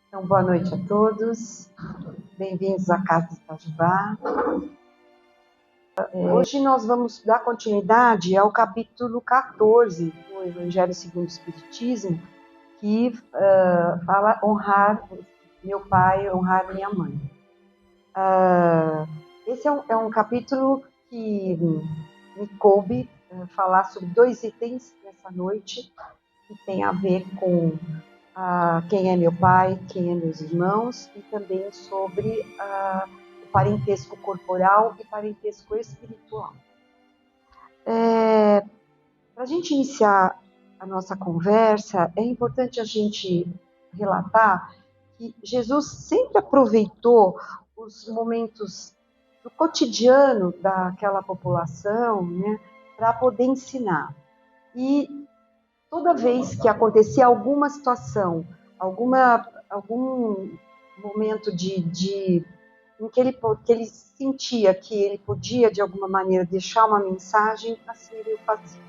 Então, boa noite a todos, bem-vindos à Casa de Itajubá. Hoje nós vamos dar continuidade ao capítulo 14 do Evangelho segundo o Espiritismo, que fala honrar meu pai, honrar minha mãe. Esse é um capítulo que me coube falar sobre dois itens nessa noite, que tem a ver com quem é meu pai, quem é meus irmãos, e também sobre o parentesco corporal e parentesco espiritual. Para a gente iniciar a nossa conversa, é importante a gente relatar que Jesus sempre aproveitou os momentos do cotidiano daquela população, né, para poder ensinar. E toda vez que acontecia alguma situação, algum momento em que ele sentia que ele podia, de alguma maneira, deixar uma mensagem, assim ele o fazia.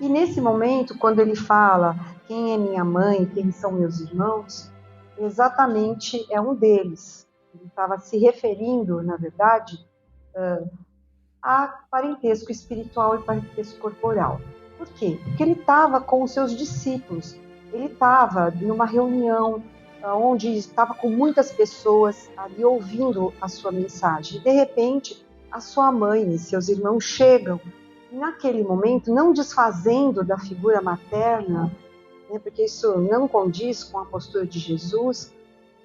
E nesse momento, quando ele fala quem é minha mãe, quem são meus irmãos, exatamente é um deles. Ele estava se referindo, na verdade, a parentesco espiritual e parentesco corporal. Por quê? Porque ele estava com os seus discípulos. Ele estava numa reunião onde estava com muitas pessoas ali ouvindo a sua mensagem. De repente, a sua mãe e seus irmãos chegam. E naquele momento, não desfazendo da figura materna, né, porque isso não condiz com a postura de Jesus,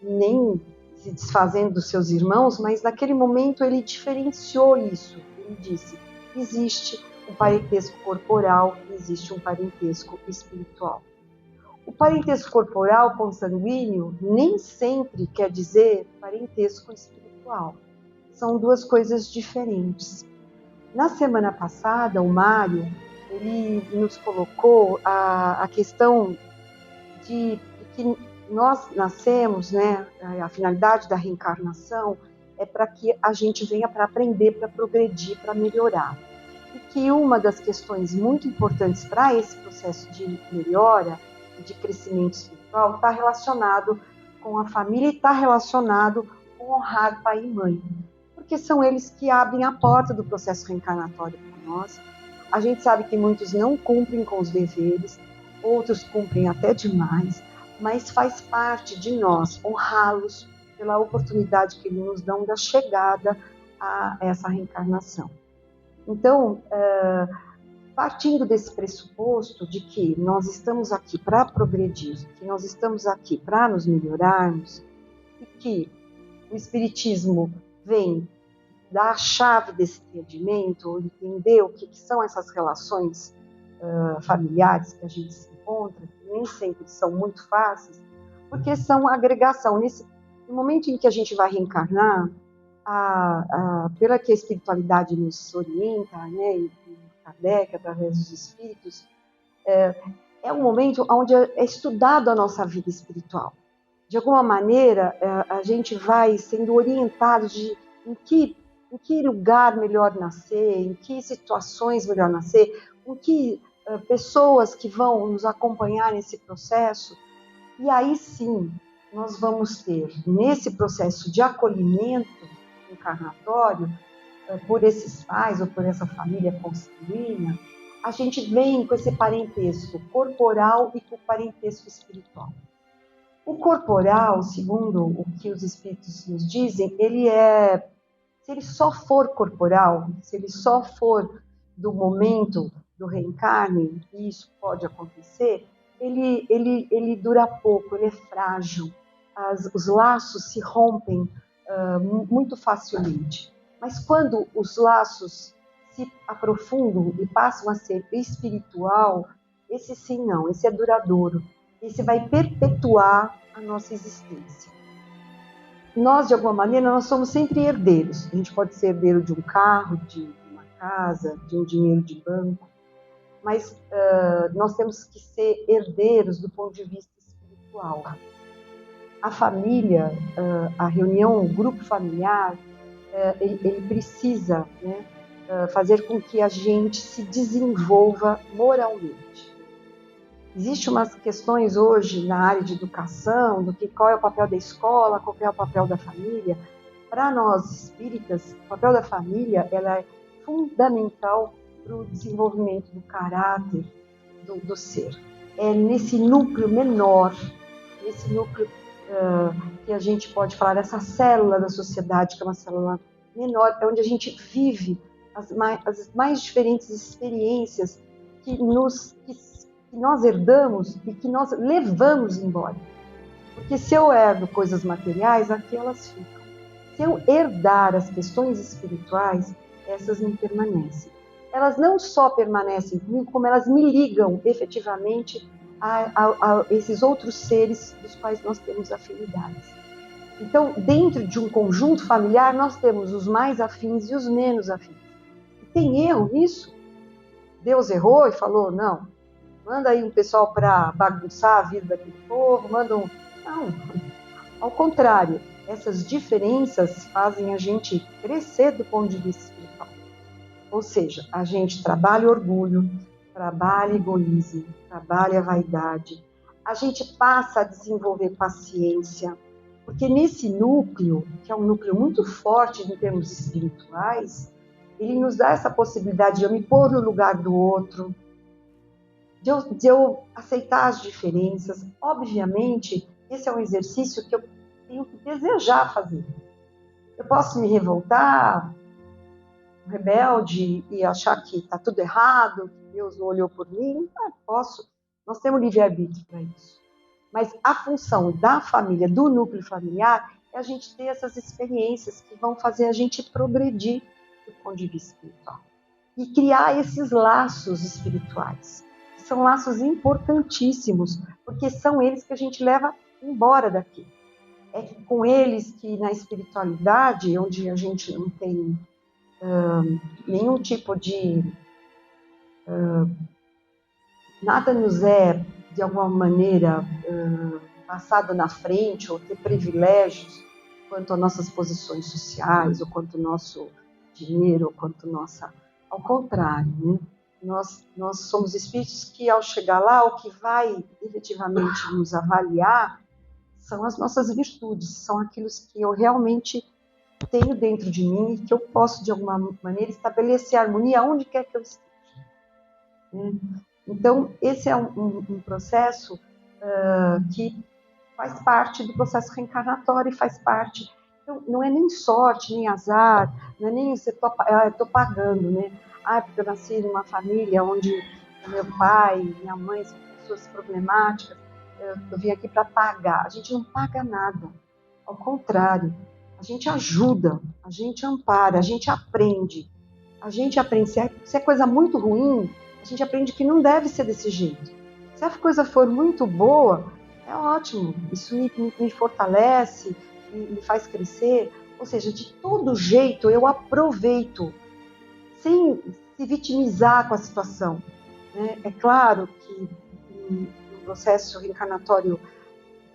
nem se desfazendo dos seus irmãos, mas naquele momento ele diferenciou isso. Ele disse: existe um parentesco corporal, existe um parentesco espiritual. O parentesco corporal consanguíneo nem sempre quer dizer parentesco espiritual. São duas coisas diferentes. Na semana passada, o Mário, ele nos colocou a questão de que nós nascemos, né, a finalidade da reencarnação é para que a gente venha para aprender, para progredir, para melhorar. E que uma das questões muito importantes para esse processo de melhora e de crescimento espiritual está relacionado com a família e está relacionado com honrar pai e mãe. Porque são eles que abrem a porta do processo reencarnatório para nós. A gente sabe que muitos não cumprem com os deveres, outros cumprem até demais, mas faz parte de nós honrá-los pela oportunidade que eles nos dão da chegada a essa reencarnação. Então, partindo desse pressuposto de que nós estamos aqui para progredir, que nós estamos aqui para nos melhorarmos, e que o Espiritismo vem dar a chave desse entendimento, entender o que são essas relações familiares que a gente se encontra, que nem sempre são muito fáceis, porque são agregação. No momento em que a gente vai reencarnar, pela que a espiritualidade nos orienta, né, e Kardec, através dos espíritos, é um momento onde é estudado a nossa vida espiritual. De alguma maneira, a gente vai sendo orientado de em que lugar melhor nascer, em que situações melhor nascer, com que pessoas que vão nos acompanhar nesse processo. E aí sim, nós vamos ter, nesse processo de acolhimento encarnatório, por esses pais ou por essa família consanguínea, a gente vem com esse parentesco corporal e com o parentesco espiritual. O corporal, segundo o que os espíritos nos dizem, se ele só for corporal, se ele só for do momento do reencarne, e isso pode acontecer, ele dura pouco, ele é frágil, os laços se rompem muito facilmente. Mas quando os laços se aprofundam e passam a ser espiritual, esse sim não, esse é duradouro, esse vai perpetuar a nossa existência. Nós, de alguma maneira, nós somos sempre herdeiros. A gente pode ser herdeiro de um carro, de uma casa, de um dinheiro de banco, mas nós temos que ser herdeiros do ponto de vista espiritual. A família, a reunião, o grupo familiar, ele precisa, né, fazer com que a gente se desenvolva moralmente. Existem umas questões hoje na área de educação, do que qual é o papel da escola, qual é o papel da família. Para nós espíritas, o papel da família ela é fundamental para o desenvolvimento do caráter do ser. É nesse núcleo menor, nesse núcleo que a gente pode falar, essa célula da sociedade, que é uma célula menor, é onde a gente vive as mais diferentes experiências que nós herdamos e que nós levamos embora. Porque se eu herdo coisas materiais, aqui elas ficam. Se eu herdar as questões espirituais, essas me permanecem. Elas não só permanecem comigo, como elas me ligam efetivamente a esses outros seres dos quais nós temos afinidades. Então, dentro de um conjunto familiar, nós temos os mais afins e os menos afins. E tem erro nisso? Deus errou e falou, não, manda aí um pessoal para bagunçar a vida daquele povo, manda um... Não, ao contrário, essas diferenças fazem a gente crescer do ponto de vista espiritual. Ou seja, a gente trabalha orgulho, trabalha egoísmo, trabalha vaidade, a gente passa a desenvolver paciência, porque nesse núcleo, que é um núcleo muito forte em termos espirituais, ele nos dá essa possibilidade de eu me pôr no lugar do outro, de eu aceitar as diferenças. Obviamente, esse é um exercício que eu tenho que desejar fazer. Eu posso me revoltar, rebelde, e achar que está tudo errado, que Deus não olhou por mim. Posso. Nós temos livre-arbítrio para isso. Mas a função da família, do núcleo familiar, é a gente ter essas experiências que vão fazer a gente progredir do ponto de vista espiritual. E criar esses laços espirituais. São laços importantíssimos, porque são eles que a gente leva embora daqui. É com eles que na espiritualidade, onde a gente não tem nenhum tipo de... nada nos é, de alguma maneira, passado na frente, ou ter privilégios quanto às nossas posições sociais, ou quanto ao nosso dinheiro, ou quanto nossa... Ao contrário, né? Nós somos espíritos que, ao chegar lá, o que vai efetivamente nos avaliar são as nossas virtudes, são aquilo que eu realmente tenho dentro de mim e que eu posso, de alguma maneira, estabelecer harmonia onde quer que eu esteja. Então, esse é um processo que faz parte do processo reencarnatório e faz parte... Então, não é nem sorte, nem azar, não é nem estou pagando, né? Porque eu nasci numa família onde meu pai, minha mãe são pessoas problemáticas, eu vim aqui para pagar. A gente não paga nada, ao contrário, a gente ajuda, a gente ampara, a gente aprende. Se é coisa muito ruim, a gente aprende que não deve ser desse jeito. Se a coisa for muito boa, é ótimo, isso me fortalece, me faz crescer. Ou seja, de todo jeito eu aproveito, sem se vitimizar com a situação. Né? É claro que um processo reencarnatório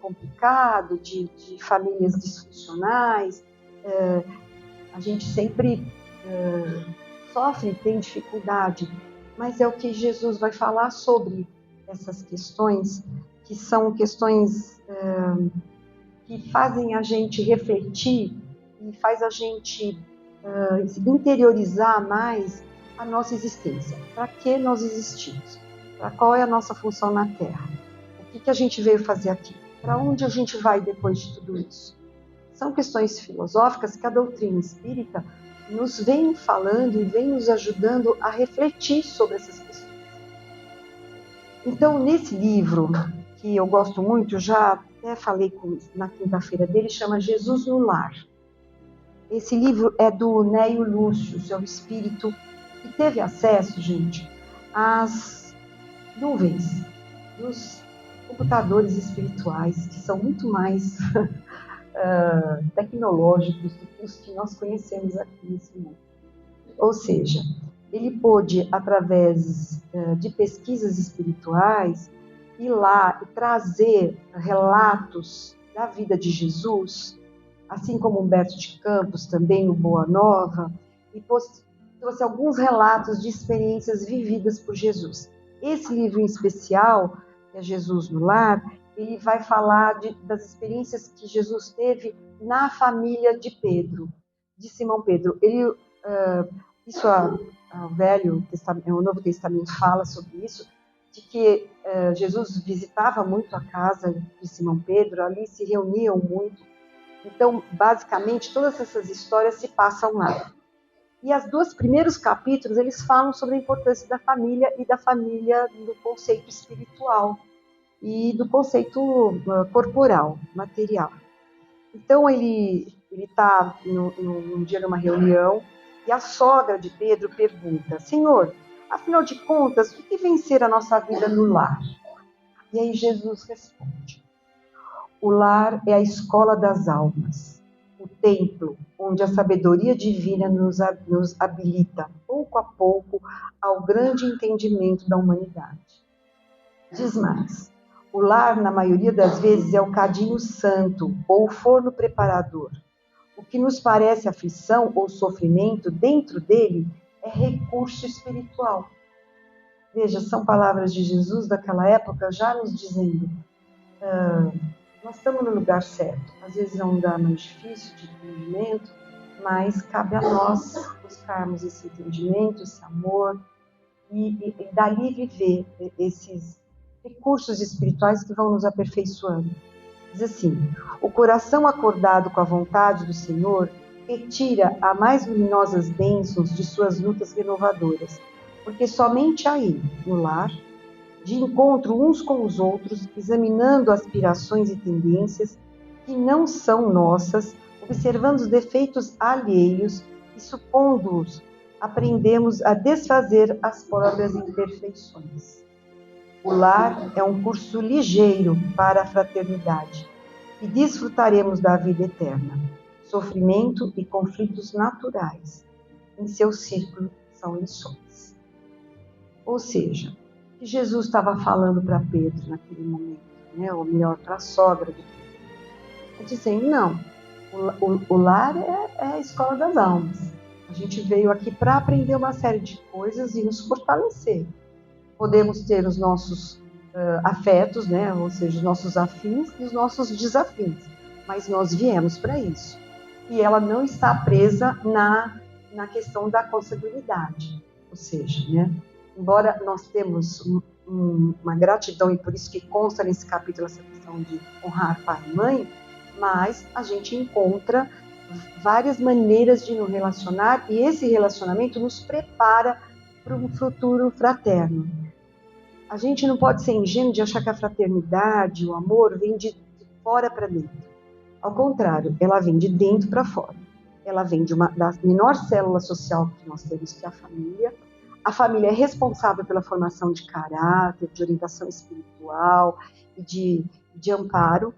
complicado, de famílias disfuncionais, a gente sempre sofre, tem dificuldade, mas é o que Jesus vai falar sobre essas questões, que são questões que fazem a gente refletir e faz a gente interiorizar mais a nossa existência. Para que nós existimos? Para qual é a nossa função na Terra? O que a gente veio fazer aqui? Para onde a gente vai depois de tudo isso? São questões filosóficas que a doutrina espírita nos vem falando e vem nos ajudando a refletir sobre essas questões. Então, nesse livro, que eu gosto muito, já até falei na quinta-feira dele, chama Jesus no Lar. Esse livro é do Neio Lúcio, é o espírito que teve acesso, gente, às nuvens dos computadores espirituais, que são muito mais tecnológicos do que os que nós conhecemos aqui nesse mundo. Ou seja, ele pôde, através de pesquisas espirituais, ir lá e trazer relatos da vida de Jesus, assim como Humberto de Campos, também no Boa Nova, e trouxe alguns relatos de experiências vividas por Jesus. Esse livro em especial, que é Jesus no lar, ele vai falar das experiências que Jesus teve na família de Pedro, de Simão Pedro. Isso o Novo Testamento fala sobre isso, de que Jesus visitava muito a casa de Simão Pedro, ali se reuniam muito. Então, basicamente, todas essas histórias se passam lá. E os 2 primeiros capítulos, eles falam sobre a importância da família e da família do conceito espiritual e do conceito corporal, material. Então, ele está num dia numa reunião e a sogra de Pedro pergunta: Senhor, afinal de contas, o que vem ser a nossa vida no lar? E aí Jesus responde: o lar é a escola das almas, o templo onde a sabedoria divina nos habilita, pouco a pouco, ao grande entendimento da humanidade. Diz mais: o lar, na maioria das vezes, é o cadinho santo ou o forno preparador. O que nos parece aflição ou sofrimento, dentro dele, é recurso espiritual. Veja, são palavras de Jesus daquela época já nos dizendo: nós estamos no lugar certo. Às vezes é um lugar mais difícil de entendimento, mas cabe a nós buscarmos esse entendimento, esse amor, e dali viver esses recursos espirituais que vão nos aperfeiçoando. Diz assim: o coração acordado com a vontade do Senhor retira as mais luminosas bênçãos de suas lutas renovadoras, porque somente aí, no lar, de encontro uns com os outros, examinando aspirações e tendências que não são nossas, observando os defeitos alheios e supondo-os, aprendemos a desfazer as próprias imperfeições. O lar é um curso ligeiro para a fraternidade e desfrutaremos da vida eterna. Sofrimento e conflitos naturais. Em seu círculo são lições. Ou seja, que Jesus estava falando para Pedro naquele momento, né? Ou melhor, para a sogra de Pedro. Dizendo: não, o lar é a escola das almas. A gente veio aqui para aprender uma série de coisas e nos fortalecer. Podemos ter os nossos afetos, né? Ou seja, os nossos afins e os nossos desafins, mas nós viemos para isso. E ela não está presa na questão da consanguinidade, ou seja, né? Embora nós temos uma gratidão, e por isso que consta nesse capítulo essa questão de honrar pai e mãe, mas a gente encontra várias maneiras de nos relacionar, e esse relacionamento nos prepara para um futuro fraterno. A gente não pode ser ingênuo de achar que a fraternidade, o amor, vem de fora para dentro. Ao contrário, ela vem de dentro para fora. Ela vem da menor célula social que nós temos, que é a família. A família é responsável pela formação de caráter, de orientação espiritual e de amparo.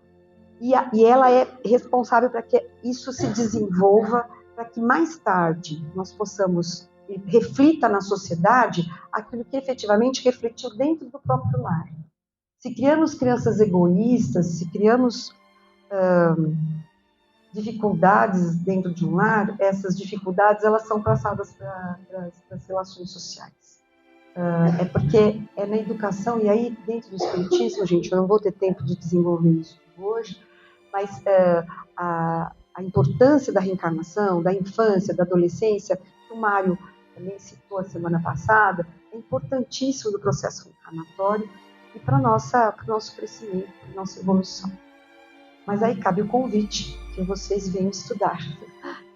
E ela é responsável para que isso se desenvolva, para que mais tarde nós possamos reflita na sociedade aquilo que efetivamente refletiu dentro do próprio lar. Se criamos crianças egoístas, se criamos dificuldades dentro de um lar, essas dificuldades elas são passadas para as relações sociais. É porque é na educação, e aí dentro do espiritismo, gente, eu não vou ter tempo de desenvolver isso hoje, mas a importância da reencarnação, da infância, da adolescência, que o Mário também citou a semana passada, é importantíssimo no processo reencarnatório e para o nosso crescimento, para a nossa evolução. Mas aí cabe o convite que vocês venham estudar,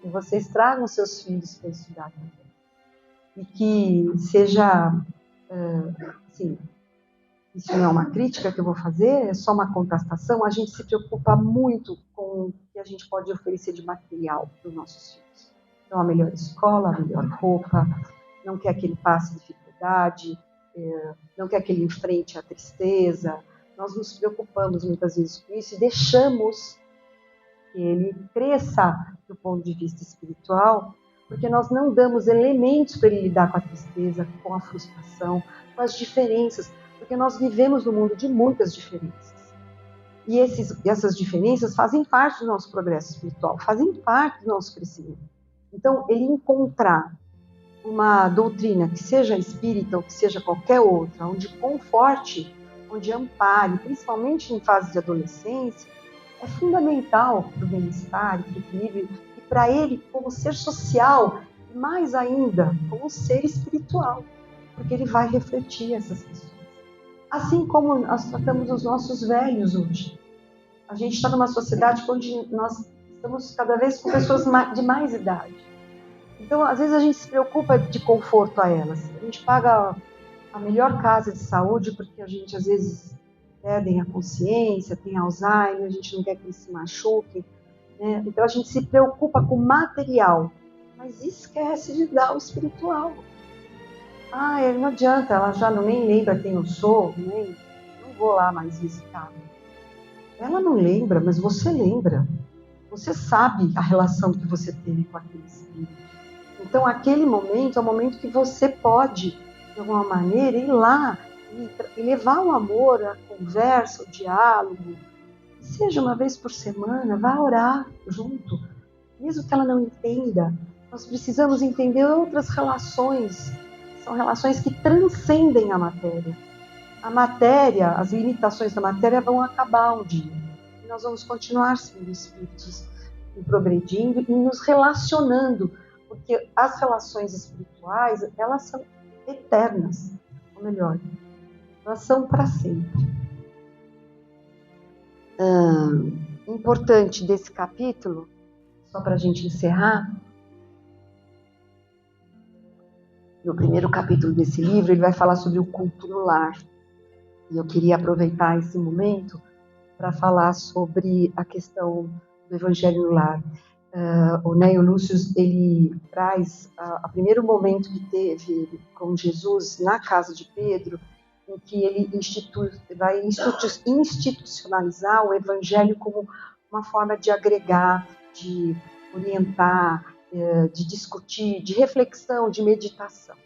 que vocês tragam seus filhos para estudar também. E que seja, assim, isso não é uma crítica que eu vou fazer, é só uma contestação, a gente se preocupa muito com o que a gente pode oferecer de material para os nossos filhos. Então, a melhor escola, a melhor roupa, não quer que ele passe dificuldade, não quer que ele enfrente a tristeza. Nós nos preocupamos muitas vezes com isso e deixamos que ele cresça do ponto de vista espiritual, porque nós não damos elementos para ele lidar com a tristeza, com a frustração, com as diferenças, porque nós vivemos num mundo de muitas diferenças. E essas diferenças fazem parte do nosso progresso espiritual, fazem parte do nosso crescimento. Então, ele encontrar uma doutrina que seja espírita ou que seja qualquer outra, onde conforte, onde ampare, principalmente em fase de adolescência, é fundamental para o bem-estar, para o equilíbrio, e para ele como ser social, e mais ainda, como ser espiritual, porque ele vai refletir essas questões. Assim como nós tratamos os nossos velhos hoje. A gente está numa sociedade onde nós estamos cada vez com pessoas de mais idade. Então, às vezes, a gente se preocupa de conforto a elas. A gente paga a melhor casa de saúde porque a gente, às vezes, perdem a consciência, tem Alzheimer, a gente não quer que eles se machuquem. Né? Então, a gente se preocupa com o material, mas esquece de dar o espiritual. Não adianta, ela já nem lembra quem eu sou, não vou lá mais visitar. Ela não lembra, mas você lembra. Você sabe a relação que você teve com aquele espírito. Então, aquele momento é o momento que você pode, de alguma maneira, ir lá e levar o amor, a conversa, o diálogo. Seja uma vez por semana, vá orar junto. Mesmo que ela não entenda, nós precisamos entender outras relações. São relações que transcendem a matéria. A matéria, as limitações da matéria vão acabar um dia. E nós vamos continuar sendo espíritos progredindo e nos relacionando, porque as relações espirituais, elas são eternas, ou melhor, elas são para sempre. Importante desse capítulo, só para a gente encerrar, no primeiro capítulo desse livro, ele vai falar sobre o culto no lar. E eu queria aproveitar esse momento para falar sobre a questão do Evangelho no lar. O Neo Lúcio, ele traz o primeiro momento que teve com Jesus na casa de Pedro, em que ele vai institucionalizar o Evangelho como uma forma de agregar, de orientar, de discutir, de reflexão, de meditação.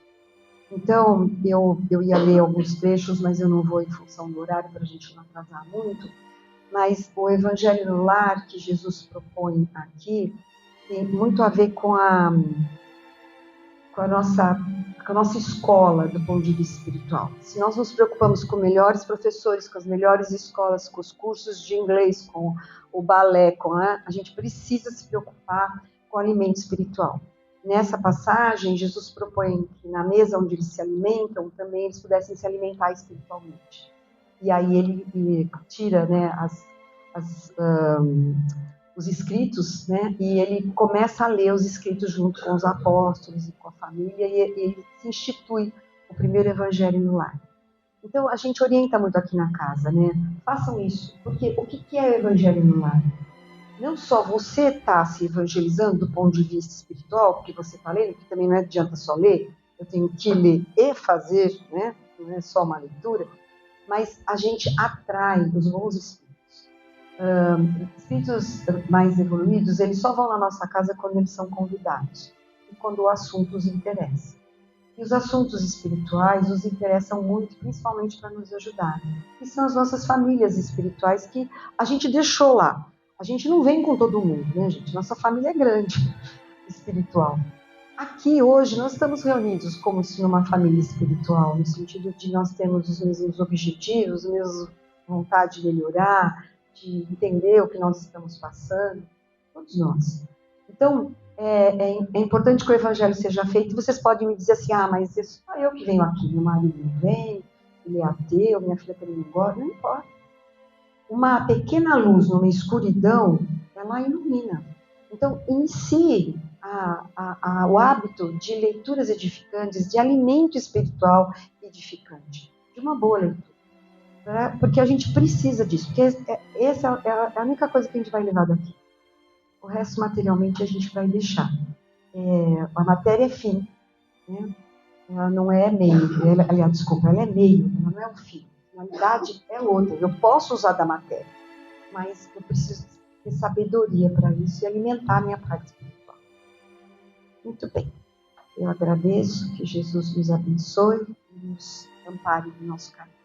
Então, eu ia ler alguns trechos, mas eu não vou em função do horário para a gente não atrasar muito. Mas o Evangelho no lar que Jesus propõe aqui tem muito a ver com a nossa escola do ponto de vista espiritual. Se nós nos preocupamos com melhores professores, com as melhores escolas, com os cursos de inglês, com o balé, a gente precisa se preocupar com o alimento espiritual. Nessa passagem, Jesus propõe que na mesa onde eles se alimentam, também eles pudessem se alimentar espiritualmente. E aí ele tira, né, os escritos, né, e ele começa a ler os escritos junto com os apóstolos e com a família, e ele se institui o primeiro evangelho no lar. Então, a gente orienta muito aqui na casa, né? Façam isso, porque o que é o evangelho no lar? Não só você está se evangelizando do ponto de vista espiritual, porque você está lendo, porque também não adianta só ler, eu tenho que ler e fazer, né? Não é só uma leitura, mas a gente atrai os bons espíritos. Espíritos mais evoluídos, eles só vão na nossa casa quando eles são convidados e quando o assunto os interessa. E os assuntos espirituais os interessam muito, principalmente para nos ajudar. E são as nossas famílias espirituais que a gente deixou lá. A gente não vem com todo mundo, né, gente? Nossa família é grande, espiritual. Aqui, hoje, nós estamos reunidos como se numa família espiritual, no sentido de nós termos os mesmos objetivos, a mesma vontade de melhorar, de entender o que nós estamos passando, todos nós. Então, é importante que o evangelho seja feito. Vocês podem me dizer assim, mas é só eu que venho aqui, meu marido não vem, ele é ateu, minha filha também não gosta, não importa. Uma pequena luz numa escuridão, ela ilumina. Então, inicie o hábito de leituras edificantes, de alimento espiritual edificante, de uma boa leitura. Porque a gente precisa disso, porque essa é a única coisa que a gente vai levar daqui. O resto, materialmente, a gente vai deixar. A matéria é fim, né? Ela não é meio, ela é meio, ela não é um fim. A finalidade é outra. Eu posso usar da matéria, mas eu preciso ter sabedoria para isso e alimentar a minha parte espiritual. Muito bem. Eu agradeço, que Jesus nos abençoe e nos ampare no nosso caminho.